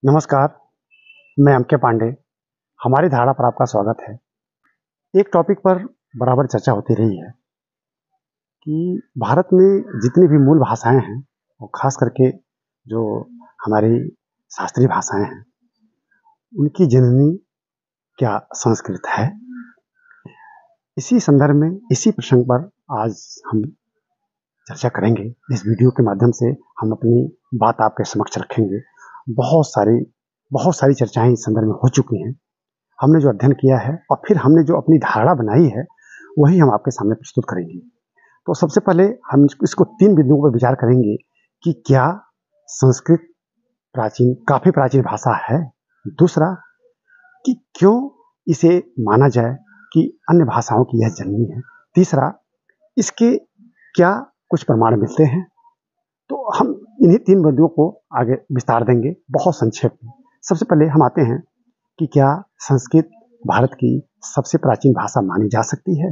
नमस्कार, मैं एम के पांडे। हमारी धारणा पर आपका स्वागत है। एक टॉपिक पर बराबर चर्चा होती रही है कि भारत में जितनी भी मूल भाषाएं हैं और खास करके जो हमारी शास्त्रीय भाषाएं हैं, उनकी जननी क्या संस्कृत है। इसी संदर्भ में, इसी प्रसंग पर आज हम चर्चा करेंगे। इस वीडियो के माध्यम से हम अपनी बात आपके समक्ष रखेंगे। बहुत सारी चर्चाएं इस संदर्भ में हो चुकी हैं। हमने जो अध्ययन किया है और फिर हमने जो अपनी धारणा बनाई है, वही हम आपके सामने प्रस्तुत करेंगे। तो सबसे पहले हम इसको 3 बिंदुओं पर विचार करेंगे कि क्या संस्कृत काफी प्राचीन भाषा है। दूसरा, कि क्यों इसे माना जाए कि अन्य भाषाओं की यह जननी है। तीसरा, इसके क्या कुछ प्रमाण मिलते हैं। तो हम इन्हीं 3 बिंदुओं को आगे विस्तार देंगे बहुत संक्षेप में। सबसे पहले हम आते हैं कि क्या संस्कृत भारत की सबसे प्राचीन भाषा मानी जा सकती है।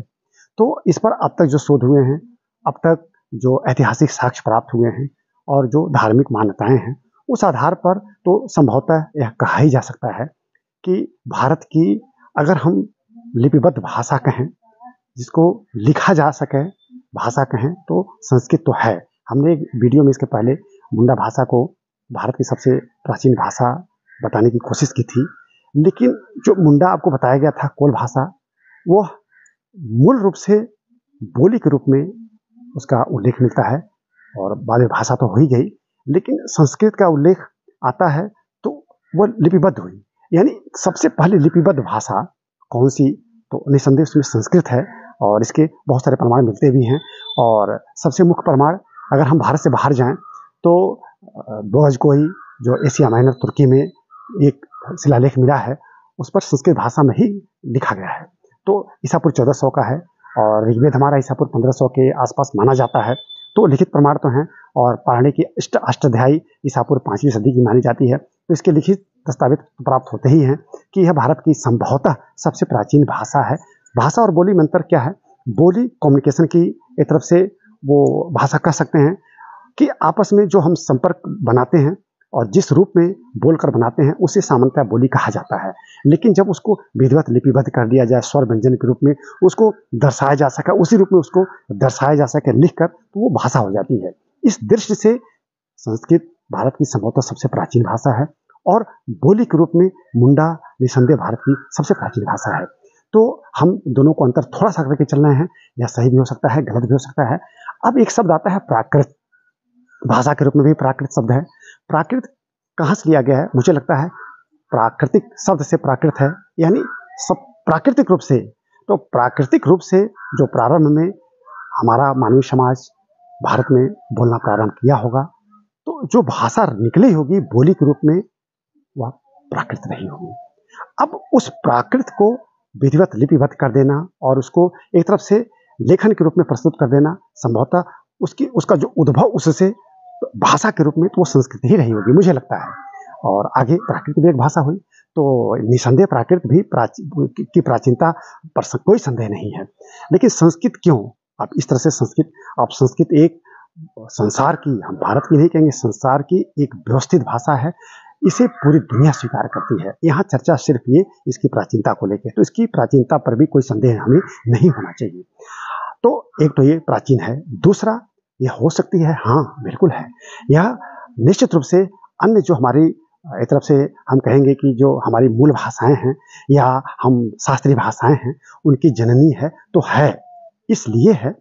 तो इस पर अब तक जो शोध हुए हैं, अब तक जो ऐतिहासिक साक्ष्य प्राप्त हुए हैं और जो धार्मिक मान्यताएं हैं, उस आधार पर तो संभवतः यह कहा ही जा सकता है कि भारत की, अगर हम लिपिबद्ध भाषा कहें, जिसको लिखा जा सके भाषा कहें, तो संस्कृत तो है। हमने एक वीडियो में इसके पहले मुंडा भाषा को भारत की सबसे प्राचीन भाषा बताने की कोशिश की थी, लेकिन जो मुंडा आपको बताया गया था, कोल भाषा, वो मूल रूप से बोली के रूप में उसका उल्लेख मिलता है और बाद में भाषा तो हो ही गई, लेकिन संस्कृत का उल्लेख आता है तो वो लिपिबद्ध हुई। यानी सबसे पहले लिपिबद्ध भाषा कौन सी, तो निसंदेह उसमें संस्कृत है और इसके बहुत सारे प्रमाण मिलते भी हैं। और सबसे मुख्य प्रमाण, अगर हम भारत से बाहर जाएं तो बोअज़कोई, जो एशिया माइनर तुर्की में एक शिलालेख मिला है, उस पर संस्कृत भाषा में ही लिखा गया है। तो ईसापुर 1400 का है और ऋग्वेद हमारा ईसापुर 1500 के आसपास माना जाता है। तो लिखित प्रमाण तो हैं। और पारणी की अष्टाध्यायी ईसापुर 5वीं सदी की मानी जाती है। तो इसके लिखित दस्तावेज प्राप्त होते ही हैं कि यह भारत की संभवतः सबसे प्राचीन भाषा है। भाषा और बोली में अंतर क्या है? बोली कम्युनिकेशन की एक तरफ से वो भाषा कह सकते हैं कि आपस में जो हम संपर्क बनाते हैं और जिस रूप में बोलकर बनाते हैं, उसे सामान्यतः बोली कहा जाता है। लेकिन जब उसको विधिवत लिपिबद्ध कर दिया जाए, स्वर व्यंजन के रूप में उसको दर्शाया जा सके, उसी रूप में उसको दर्शाया जा सके लिखकर, तो वो भाषा हो जाती है। इस दृष्टि से संस्कृत भारत की संभवतः सबसे प्राचीन भाषा है और बोली के रूप में मुंडा निसंदेह भारत की सबसे प्राचीन भाषा है। तो हम दोनों को अंतर थोड़ा सा करके चलना है। यह सही भी हो सकता है, गलत भी हो सकता है। अब एक शब्द आता है प्राकृत। भाषा के रूप में भी प्राकृत शब्द है। प्राकृत कहाँ से लिया गया है? मुझे लगता है प्राकृतिक शब्द से प्राकृत है, यानी सब प्राकृतिक रूप से। तो प्राकृतिक रूप से जो प्रारंभ में हमारा मानवीय समाज भारत में बोलना प्रारंभ किया होगा, तो जो भाषा निकली होगी बोली के रूप में, वह प्राकृत रही होगी। अब उस प्राकृत को विधिवत लिपिबद्ध कर देना और उसको एक तरफ से लेखन के रूप में प्रस्तुत कर देना, संभवतः उसका जो उद्भव उससे भाषा के रूप में, तो वो संस्कृत ही रही होगी, मुझे लगता है। और आगे प्राकृत भी एक भाषा हुई, तो निसंदेह प्राकृत भी की प्राचीनता पर कोई संदेह नहीं है। लेकिन संस्कृत क्यों? अब इस तरह से संस्कृत एक संसार की, हम भारत की नहीं कहेंगे, संसार की एक व्यवस्थित भाषा है। इसे पूरी दुनिया स्वीकार करती है। यहाँ चर्चा सिर्फ ये इसकी प्राचीनता को लेकर, तो इसकी प्राचीनता पर भी कोई संदेह हमें नहीं होना चाहिए। तो एक तो ये प्राचीन है। दूसरा, यह हो सकती है, हाँ बिल्कुल है। यह निश्चित रूप से अन्य जो हमारी एक तरफ से हम कहेंगे कि जो हमारी मूल भाषाएं हैं या हम शास्त्रीय भाषाएं हैं, उनकी जननी है। तो है, इसलिए है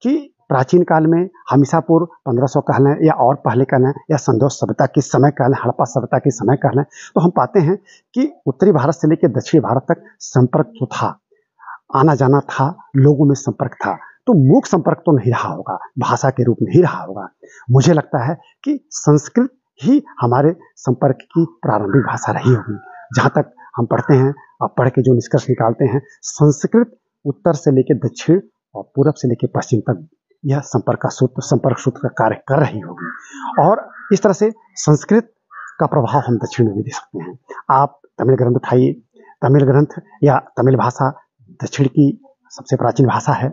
कि प्राचीन काल में हम ईसापुर 1500 कह लें या और पहले कह लें, या संदोष सभ्यता के समय कह लें, हड़प्पा सभ्यता के समय कह लें, तो हम पाते हैं कि उत्तरी भारत से लेकर दक्षिणी भारत तक संपर्क तो था, आना जाना था, लोगों में संपर्क था। तो मूक संपर्क तो नहीं रहा होगा, भाषा के रूप में ही रहा होगा। मुझे लगता है कि संस्कृत ही हमारे संपर्क की प्रारंभिक भाषा रही होगी। जहाँ तक हम पढ़ते हैं और पढ़ के जो निष्कर्ष निकालते हैं, संस्कृत उत्तर से लेकर दक्षिण और पूरब से लेकर पश्चिम तक यह संपर्क सूत्र का कार्य कर रही होगी। और इस तरह से संस्कृत का प्रभाव हम दक्षिण में भी देख सकते हैं। आप तमिल ग्रंथ उठाइए, तमिल ग्रंथ या तमिल भाषा दक्षिण की सबसे प्राचीन भाषा है।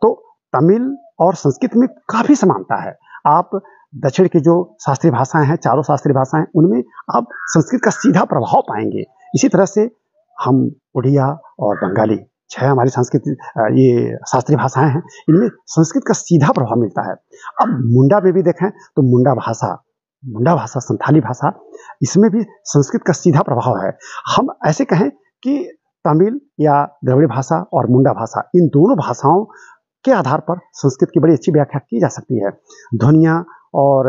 तो तमिल और संस्कृत में काफी समानता है। आप दक्षिण की जो शास्त्रीय भाषाएं हैं, चारों शास्त्रीय भाषाएं, उनमें आप संस्कृत का सीधा प्रभाव पाएंगे। इसी तरह से हम उड़िया और बंगाली 6 हमारी संस्कृत ये शास्त्रीय भाषाएं हैं, इनमें संस्कृत का सीधा प्रभाव मिलता है। अब मुंडा में भी देखें तो मुंडा भाषा संथाली भाषा, इसमें भी संस्कृत का सीधा प्रभाव है। हम ऐसे कहें कि तमिल या द्रविड़ भाषा और मुंडा भाषा, इन दोनों भाषाओं के आधार पर संस्कृत की बड़ी अच्छी व्याख्या की जा सकती है। ध्वनियाँ और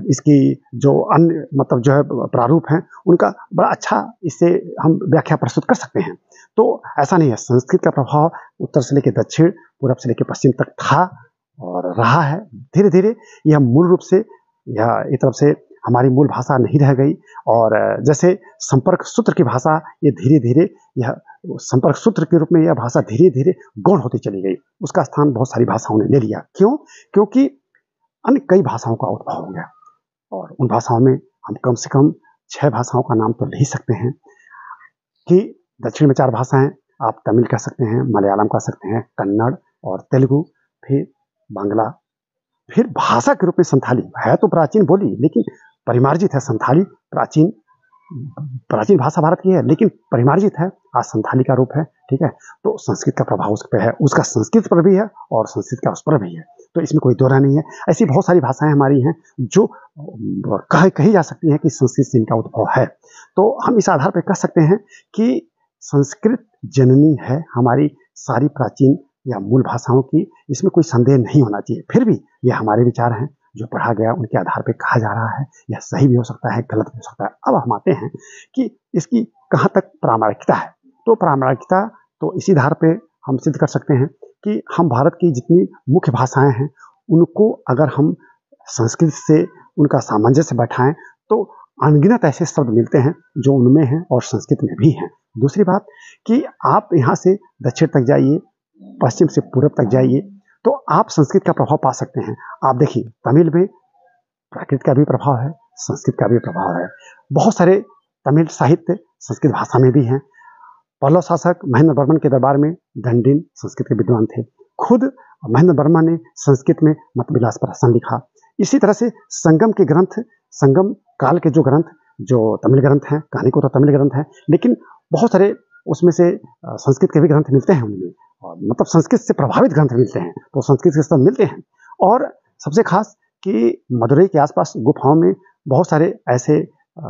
इसकी जो अन्य मतलब जो है प्रारूप हैं, उनका बड़ा अच्छा इससे हम व्याख्या प्रस्तुत कर सकते हैं। तो ऐसा नहीं है, संस्कृत का प्रभाव उत्तर से लेकर दक्षिण, पूरब से लेकर पश्चिम तक था और रहा है। धीरे धीरे यह मूल रूप से यह एक तरफ से हमारी मूल भाषा नहीं रह गई, और जैसे संपर्क सूत्र की भाषा, ये धीरे धीरे यह संपर्क सूत्र के रूप में यह भाषा धीरे धीरे गौण होती चली गई। उसका स्थान बहुत सारी भाषाओं ने ले लिया। क्यों? क्योंकि अन्य कई भाषाओं का उद्भव हो गया, और उन भाषाओं में हम कम से कम 6 भाषाओं का नाम तो ले ही सकते हैं कि दक्षिण में 4 भाषाएं, आप तमिल कह सकते हैं, मलयालम कह सकते हैं, कन्नड़ और तेलुगु, फिर बांग्ला, फिर भाषा के रूप में संथाली है। तो प्राचीन बोली लेकिन परिमार्जित है। संथाली प्राचीन भाषा भारत की है, लेकिन परिमार्जित है, आज संथाली का रूप है। ठीक है, तो संस्कृत का प्रभाव उस पर है, उसका संस्कृत पर भी है और संस्कृत का उस पर भी है, तो इसमें कोई दोहरा नहीं है। ऐसी बहुत सारी भाषाएं हमारी हैं जो कही जा सकती हैं कि संस्कृत से इनका उद्भव है। तो हम इस आधार पर कह सकते हैं कि संस्कृत जननी है हमारी सारी प्राचीन या मूल भाषाओं की, इसमें कोई संदेह नहीं होना चाहिए। फिर भी ये हमारे विचार हैं, जो पढ़ा गया उनके आधार पर कहा जा रहा है। यह सही भी हो सकता है, गलत भी हो सकता है। अब हम आते हैं कि इसकी कहाँ तक प्रामाणिकता है। तो प्रामाणिकता तो इसी आधार पे हम सिद्ध कर सकते हैं कि हम भारत की जितनी मुख्य भाषाएं हैं, उनको अगर हम संस्कृत से उनका सामंजस्य बैठाएं तो अनगिनत ऐसे शब्द मिलते हैं जो उनमें हैं और संस्कृत में भी हैं। दूसरी बात कि आप यहाँ से दक्षिण तक जाइए, पश्चिम से पूर्व तक जाइए, तो आप संस्कृत का प्रभाव पा सकते हैं। आप देखिए, तमिल में प्राकृत का भी प्रभाव है, संस्कृत का भी प्रभाव है। बहुत सारे तमिल साहित्य संस्कृत भाषा में भी हैं। पल्लव शासक महेंद्र वर्मन के दरबार में दंडिन संस्कृत के विद्वान थे। खुद महेंद्र वर्मा ने संस्कृत में मतविलास प्रहसन लिखा। इसी तरह से संगम के ग्रंथ, संगम काल के जो ग्रंथ, जो तमिल ग्रंथ हैं, कहानी को तो तमिल ग्रंथ हैं, लेकिन बहुत सारे उसमें से संस्कृत के भी ग्रंथ मिलते हैं उनमें, मतलब संस्कृत से प्रभावित ग्रंथ मिलते हैं, तो संस्कृत के शब्द मिलते हैं। और सबसे खास कि मदुरई के आसपास गुफाओं में बहुत सारे ऐसे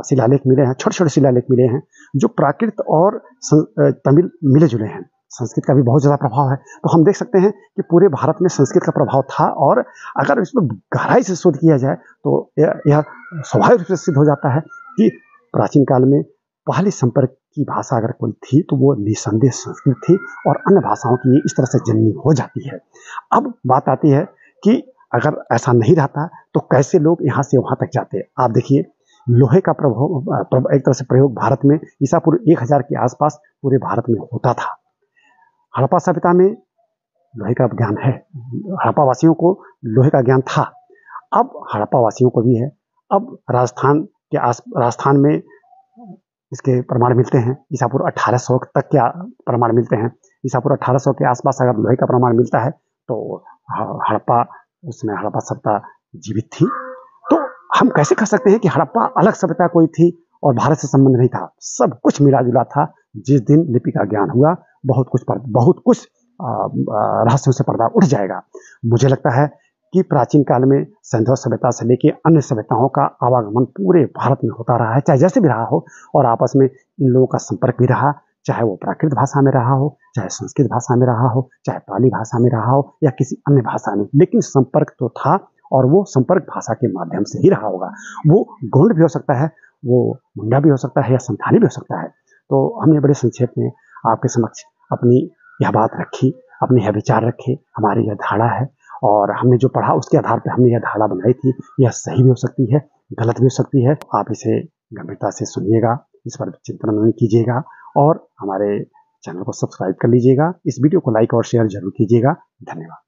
शिलालेख मिले हैं, छोटे छोटे शिलालेख मिले हैं, जो प्राकृत और तमिल मिले जुले हैं। संस्कृत का भी बहुत ज़्यादा प्रभाव है। तो हम देख सकते हैं कि पूरे भारत में संस्कृत का प्रभाव था, और अगर इसमें गहराई से शोध किया जाए तो यह स्वाभाविक रूप से सिद्ध हो जाता है कि प्राचीन काल में पहली संपर्क की भाषा अगर कोई थी तो वो निसंदेह संस्कृत थी, और अन्य भाषाओं की इस तरह से जननी हो जाती है। अब बात आती है कि अगर ऐसा नहीं रहता तो कैसे लोग यहाँ से वहाँ तक जाते। आप देखिए, लोहे का प्रभाव एक तरह से प्रयोग भारत में ईसा पूर्व 1000 के आसपास पूरे भारत में होता था। हड़प्पा सभ्यता में लोहे का ज्ञान है, हड़प्पा वासियों को लोहे का ज्ञान था, अब हड़प्पा वासियों को भी है। अब राजस्थान में इसके प्रमाण मिलते हैं, ईसा पूर्व 1800 तक के प्रमाण मिलते हैं। ईसा पूर्व 1800 के आसपास अगर लोहे का प्रमाण मिलता है तो हड़प्पा, उसमें हड़प्पा सभ्यता जीवित थी। तो हम कैसे कह सकते हैं कि हड़प्पा अलग सभ्यता कोई थी और भारत से संबंध नहीं था? सब कुछ मिला जुला था। जिस दिन लिपि का ज्ञान हुआ, बहुत कुछ रहस्यों से पर्दा उठ जाएगा। मुझे लगता है कि प्राचीन काल में सिंधु सभ्यता से लेकर अन्य सभ्यताओं का आवागमन पूरे भारत में होता रहा है, चाहे जैसे भी रहा हो, और आपस में इन लोगों का संपर्क भी रहा, चाहे वो प्राकृत भाषा में रहा हो, चाहे संस्कृत भाषा में रहा हो, चाहे पाली भाषा में रहा हो या किसी अन्य भाषा में, लेकिन संपर्क तो था, और वो संपर्क भाषा के माध्यम से ही रहा होगा। वो गोंड भी हो सकता है, वो मुंडा भी हो सकता है, या संथाली भी हो सकता है। तो हमने बड़े संक्षेप में आपके समक्ष अपनी यह बात रखी, अपने यह विचार रखे, हमारी यह धारणा है, और हमने जो पढ़ा उसके आधार पर हमने यह धारणा बनाई थी। यह सही भी हो सकती है, गलत भी हो सकती है। आप इसे गंभीरता से सुनिएगा, इस पर चिंतन मनन कीजिएगा, और हमारे चैनल को सब्सक्राइब कर लीजिएगा। इस वीडियो को लाइक और शेयर जरूर कीजिएगा। धन्यवाद।